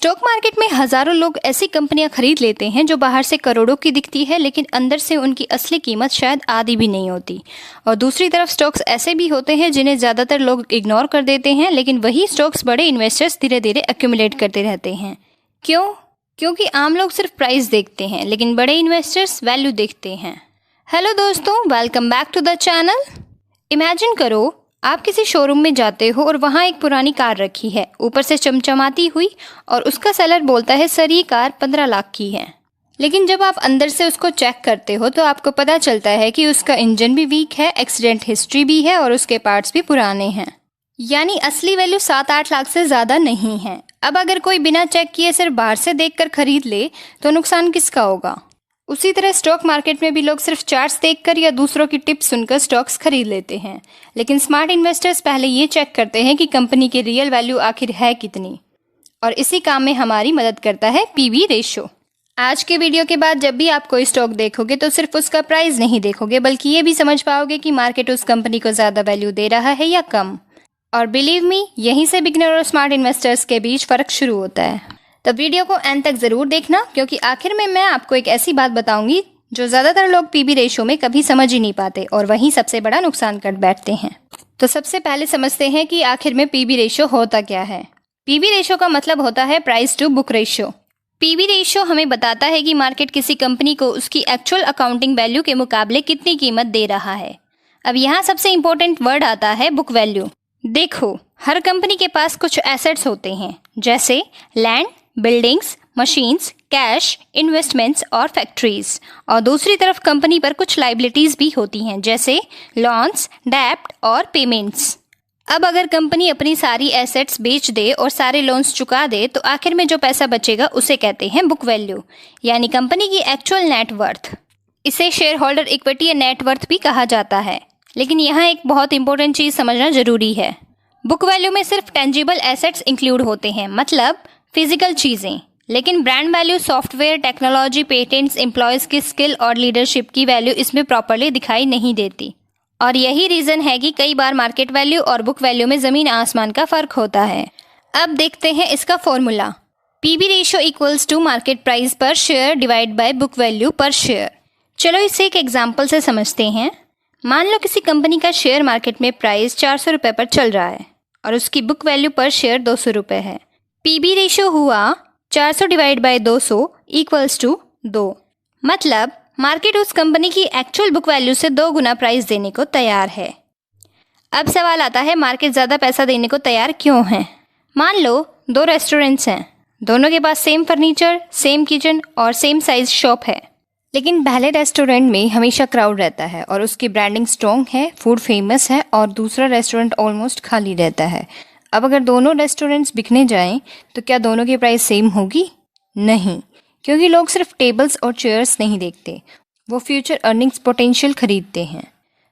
Stock market में हजारों लोग ऐसी कंपनियां खरीद लेते हैं जो बाहर से करोड़ों की दिखती है, लेकिन अंदर से उनकी असली कीमत शायद आधी भी नहीं होती। और दूसरी तरफ स्टॉक्स ऐसे भी होते हैं जिन्हें ज़्यादातर लोग इग्नोर कर देते हैं, लेकिन वही स्टॉक्स बड़े इन्वेस्टर्स धीरे धीरे एक्यूमुलेट करते रहते हैं। क्यों? क्योंकि आम लोग सिर्फ प्राइस देखते हैं, लेकिन बड़े इन्वेस्टर्स वैल्यू देखते हैं। हेलो दोस्तों, welcome back to the channel. Imagine करो आप किसी शोरूम में जाते हो और वहाँ एक पुरानी कार रखी है, ऊपर से चमचमाती हुई, और उसका सेलर बोलता है सर ये कार 15 लाख की है। लेकिन जब आप अंदर से उसको चेक करते हो तो आपको पता चलता है कि उसका इंजन भी वीक है, एक्सीडेंट हिस्ट्री भी है और उसके पार्ट्स भी पुराने हैं। यानी असली वैल्यू 7-8 लाख से ज़्यादा नहीं है। अब अगर कोई बिना चेक किए सिर्फ बाहर से देखकर खरीद ले तो नुकसान किसका होगा? उसी तरह स्टॉक मार्केट में भी लोग सिर्फ चार्ट्स देखकर या दूसरों की टिप्स सुनकर स्टॉक्स खरीद लेते हैं, लेकिन स्मार्ट इन्वेस्टर्स पहले ये चेक करते हैं कि कंपनी की रियल वैल्यू आखिर है कितनी। और इसी काम में हमारी मदद करता है पीवी रेशो। आज के वीडियो के बाद जब भी आप कोई स्टॉक देखोगे तो सिर्फ उसका प्राइस नहीं देखोगे, बल्कि ये भी समझ पाओगे कि मार्केट उस कंपनी को ज़्यादा वैल्यू दे रहा है या कम। और बिलीव मी, यहीं से बिगिनर और स्मार्ट इन्वेस्टर्स के बीच फ़र्क शुरू होता है। तो वीडियो को एंड तक ज़रूर देखना, क्योंकि आखिर में मैं आपको एक ऐसी बात बताऊंगी जो ज़्यादातर लोग पीवी रेशो में कभी समझ ही नहीं पाते और वहीं सबसे बड़ा नुकसान कर बैठते हैं। तो सबसे पहले समझते हैं कि आखिर में पीवी रेशो होता क्या है। पीवी रेशो का मतलब होता है price to book ratio. PV ratio हमें बताता है कि मार्केट किसी कंपनी को उसकी एक्चुअल अकाउंटिंग वैल्यू के मुकाबले कितनी कीमत दे रहा है। अब यहाँ सबसे इम्पोर्टेंट वर्ड आता है बुक वैल्यू। देखो, हर कंपनी के पास कुछ एसेट्स होते हैं, जैसे land, buildings, machines, cash, investments और फैक्ट्रीज। और दूसरी तरफ कंपनी पर कुछ लाइबिलिटीज भी होती हैं, जैसे लॉन्स, डेप्ट और पेमेंट्स। अब अगर कंपनी अपनी सारी एसेट्स बेच दे और सारे लोन्स चुका दे तो आखिर में जो पैसा बचेगा उसे कहते हैं बुक वैल्यू, यानी कंपनी की एक्चुअल नेट वर्थ। इसे शेयर होल्डर इक्विटी या नेट वर्थ भी कहा जाता है। लेकिन यहाँ एक बहुत इंपॉर्टेंट चीज़ समझना जरूरी है। बुक वैल्यू में सिर्फ टेंजिबल एसेट्स इंक्लूड होते हैं, मतलब फिजिकल चीज़ें। लेकिन brand value, software, technology, patents, employees की स्किल और लीडरशिप की वैल्यू इसमें प्रॉपरली दिखाई नहीं देती। और यही रीज़न है कि कई बार मार्केट वैल्यू और बुक वैल्यू में ज़मीन आसमान का फ़र्क होता है। अब देखते हैं इसका formula. P V ratio equals to market price per share divide by book value per share. चलो इसे एक एग्जाम्पल से समझते हैं। मान लो किसी कंपनी का शेयर मार्केट में प्राइस 400 रुपये पर चल रहा है और उसकी बुक वैल्यू पर शेयर 200 रुपये है। पीवी रेशो हुआ 400 डिवाइड बाय 200 इक्वल्स टू 2। मतलब मार्केट उस कंपनी की एक्चुअल बुक वैल्यू से 2 गुना प्राइस देने को तैयार है। अब सवाल आता है, मार्केट ज़्यादा पैसा देने को तैयार क्यों है? मान लो 2 रेस्टोरेंट्स हैं, दोनों के पास सेम फर्नीचर, सेम किचन और सेम साइज शॉप है। लेकिन पहले रेस्टोरेंट में हमेशा क्राउड रहता है और उसकी ब्रांडिंग स्ट्रॉन्ग है, फूड फेमस है, और दूसरा रेस्टोरेंट ऑलमोस्ट खाली रहता है। अब अगर दोनों रेस्टोरेंट्स बिकने जाएं तो क्या दोनों की प्राइस सेम होगी? नहीं, क्योंकि लोग सिर्फ टेबल्स और चेयर्स नहीं देखते, वो फ्यूचर अर्निंग्स पोटेंशियल खरीदते हैं।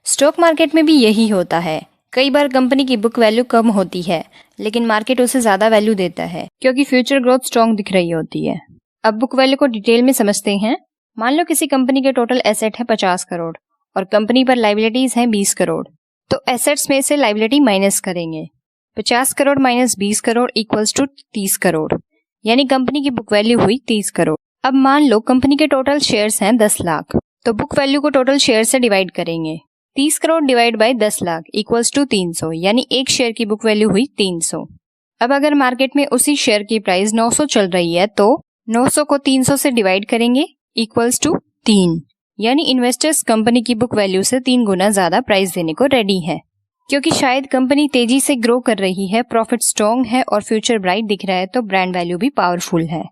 स्टॉक मार्केट में भी यही होता है। कई बार कंपनी की बुक वैल्यू कम होती है, लेकिन मार्केट उसे ज़्यादा वैल्यू देता है क्योंकि फ्यूचर ग्रोथ स्ट्रॉन्ग दिख रही होती है। अब बुक वैल्यू को डिटेल में समझते हैं। मान लो किसी कंपनी के टोटल एसेट है 50 करोड़ और कंपनी पर लाइबिलिटीज हैं 20 करोड़। तो एसेट्स में से लाइबिलिटी माइनस करेंगे। 50 crore minus 20 crore equals to 30 crore, यानी कंपनी की बुक वैल्यू हुई 30 करोड़। अब मान लो कंपनी के टोटल शेयर्स हैं 10 लाख, तो बुक वैल्यू को टोटल शेयर से डिवाइड करेंगे। 30 crore divide by 10 lakh equals to 300, यानी एक शेयर की बुक वैल्यू हुई 300। अब अगर मार्केट में उसी शेयर की प्राइस 900 चल रही है तो 900 को 300 से डिवाइड करेंगे इक्वल्स टू 3, यानी इन्वेस्टर्स कंपनी की बुक वैल्यू से 3 गुना ज्यादा प्राइस देने को रेडी है, क्योंकि शायद कंपनी तेजी से ग्रो कर रही है, प्रॉफिट स्ट्रॉन्ग है और फ्यूचर ब्राइट दिख रहा है, तो ब्रांड वैल्यू भी पावरफुल है।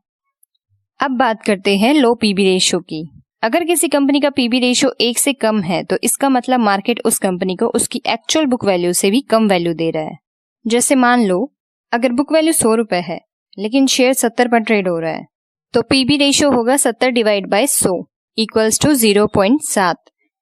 अब बात करते हैं लो पीवी रेशो की। अगर किसी कंपनी का पीवी रेशो 1 से कम है तो इसका मतलब मार्केट उस कंपनी को उसकी एक्चुअल बुक वैल्यू से भी कम वैल्यू दे रहा है। जैसे मान लो अगर बुक वैल्यू 100 रुपये है लेकिन शेयर 70 पर ट्रेड हो रहा है, तो पीवी रेशो होगा 70 डिवाइड बाय 100 इक्वल्स टू 0.7,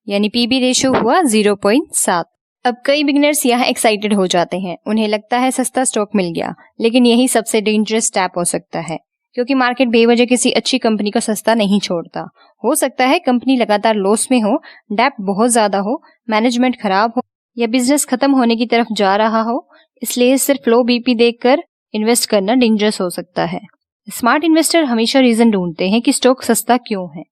यानी पीवी रेशो हुआ 0.7। अब कई बिगिनर्स यहाँ एक्साइटेड हो जाते हैं, उन्हें लगता है सस्ता स्टॉक मिल गया, लेकिन यही सबसे डेंजरस स्टेप हो सकता है, क्योंकि मार्केट बेवजह किसी अच्छी कंपनी को सस्ता नहीं छोड़ता। हो सकता है कंपनी लगातार लॉस में हो, डेप्ट बहुत ज्यादा हो, मैनेजमेंट खराब हो या बिजनेस खत्म होने की तरफ जा रहा हो, इसलिए सिर्फ लो बीपी देखकर इन्वेस्ट करना डेंजरस हो सकता है। स्मार्ट इन्वेस्टर हमेशा रीजन ढूंढते हैं कि स्टॉक सस्ता क्यों है।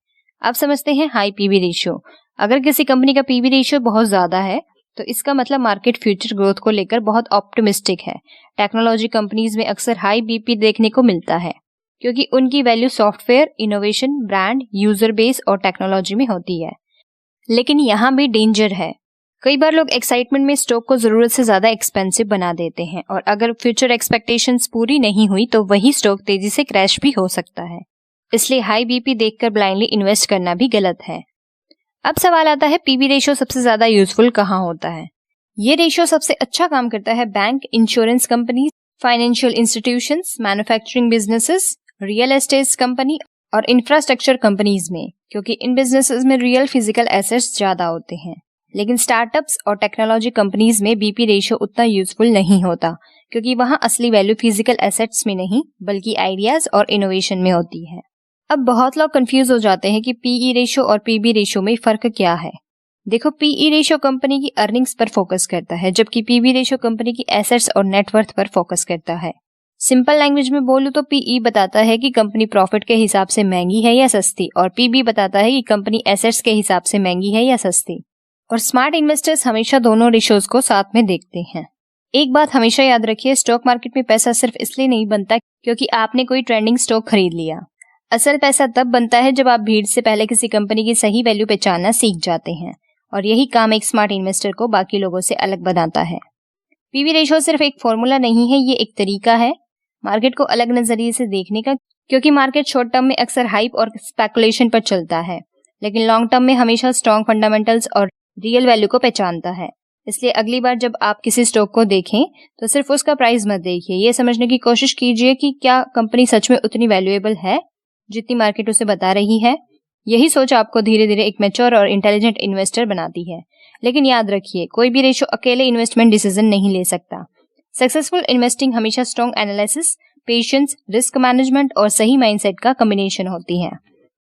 अब समझते हैं हाई पीबी रेशियो। अगर किसी कंपनी का पीबी रेशियो बहुत ज्यादा है तो इसका मतलब मार्केट फ्यूचर ग्रोथ को लेकर बहुत ऑप्टिमिस्टिक है। टेक्नोलॉजी कंपनीज में अक्सर हाई बीपी देखने को मिलता है क्योंकि उनकी value software, innovation, brand, user base और टेक्नोलॉजी में होती है। लेकिन यहाँ भी डेंजर है। कई बार लोग एक्साइटमेंट में स्टॉक को जरूरत से ज्यादा एक्सपेंसिव बना देते हैं और अगर फ्यूचर एक्सपेक्टेशंस पूरी नहीं हुई तो वही स्टॉक तेजी से क्रैश भी हो सकता है। इसलिए हाई बीपी देखकर ब्लाइंडली इन्वेस्ट करना भी गलत है। अब सवाल आता है, पीबी रेशियो सबसे ज्यादा यूजफुल कहाँ होता है? ये रेशियो सबसे अच्छा काम करता है bank, insurance company, financial institutions, manufacturing businesses, real estate company और इंफ्रास्ट्रक्चर कंपनीज में, क्योंकि इन बिजनेसेस में रियल फिजिकल एसेट्स ज्यादा होते हैं। लेकिन स्टार्टअप्स और टेक्नोलॉजी कंपनीज में बीपी रेशियो उतना यूजफुल नहीं होता क्योंकि वहां असली वैल्यू फिजिकल एसेट्स में नहीं बल्कि आइडियाज और इनोवेशन में होती है। अब बहुत लोग कंफ्यूज हो जाते हैं कि पीई रेशियो और पीबी रेशियो में फर्क क्या है। देखो, पीई रेशियो कंपनी की अर्निंग्स पर फोकस करता है जबकि पीबी रेशियो कंपनी की एसेट्स और नेटवर्थ पर फोकस करता है। सिंपल लैंग्वेज में बोलूं तो पीई बताता है कि कंपनी प्रॉफिट के हिसाब से महंगी है या सस्ती और पीबी बताता है कि कंपनी एसेट्स के हिसाब से महंगी है या सस्ती। और स्मार्ट इन्वेस्टर्स हमेशा दोनों रेशियोज को साथ में देखते हैं। एक बात हमेशा याद रखिए, स्टॉक मार्केट में पैसा सिर्फ इसलिए नहीं बनता क्योंकि आपने कोई ट्रेंडिंग स्टॉक खरीद लिया। असल पैसा तब बनता है जब आप भीड़ से पहले किसी कंपनी की सही वैल्यू पहचानना सीख जाते हैं और यही काम एक स्मार्ट इन्वेस्टर को बाकी लोगों से अलग बनाता है। पीवी रेशियो सिर्फ एक फॉर्मूला नहीं है, ये एक तरीका है मार्केट को अलग नजरिए से देखने का, क्योंकि मार्केट शॉर्ट टर्म में अक्सर हाइप और स्पेकुलेशन पर चलता है लेकिन लॉन्ग टर्म में हमेशा स्ट्रॉन्ग फंडामेंटल्स और रियल वैल्यू को पहचानता है। इसलिए अगली बार जब आप किसी स्टॉक को देखें तो सिर्फ उसका प्राइस मत देखिए, ये समझने की कोशिश कीजिए कि क्या कंपनी सच में उतनी वैल्यूएबल है जितनी मार्केट उसे बता रही है। यही सोच आपको धीरे धीरे एक मैच्योर और इंटेलिजेंट इन्वेस्टर बनाती है। लेकिन याद रखिए, कोई भी रेशियो अकेले इन्वेस्टमेंट डिसीजन नहीं ले सकता। सक्सेसफुल इन्वेस्टिंग हमेशा strong analysis, patience, risk management और सही माइंडसेट का कॉम्बिनेशन होती है।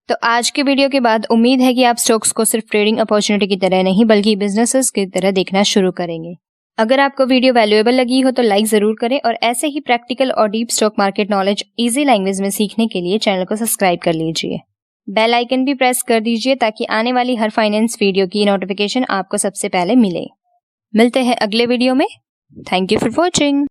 तो आज के वीडियो के बाद उम्मीद है कि आप स्टॉक्स को सिर्फ ट्रेडिंग अपॉर्चुनिटी की तरह नहीं बल्कि बिजनेसेस की तरह देखना शुरू करेंगे। अगर आपको वीडियो वैल्यूएबल लगी हो तो लाइक जरूर करें और ऐसे ही प्रैक्टिकल और deep stock market knowledge easy language में सीखने के लिए चैनल को सब्सक्राइब कर लीजिए। बेल आइकन भी प्रेस कर दीजिए ताकि आने वाली हर फाइनेंस वीडियो की नोटिफिकेशन आपको सबसे पहले मिले। मिलते हैं अगले वीडियो में। Thank you for watching.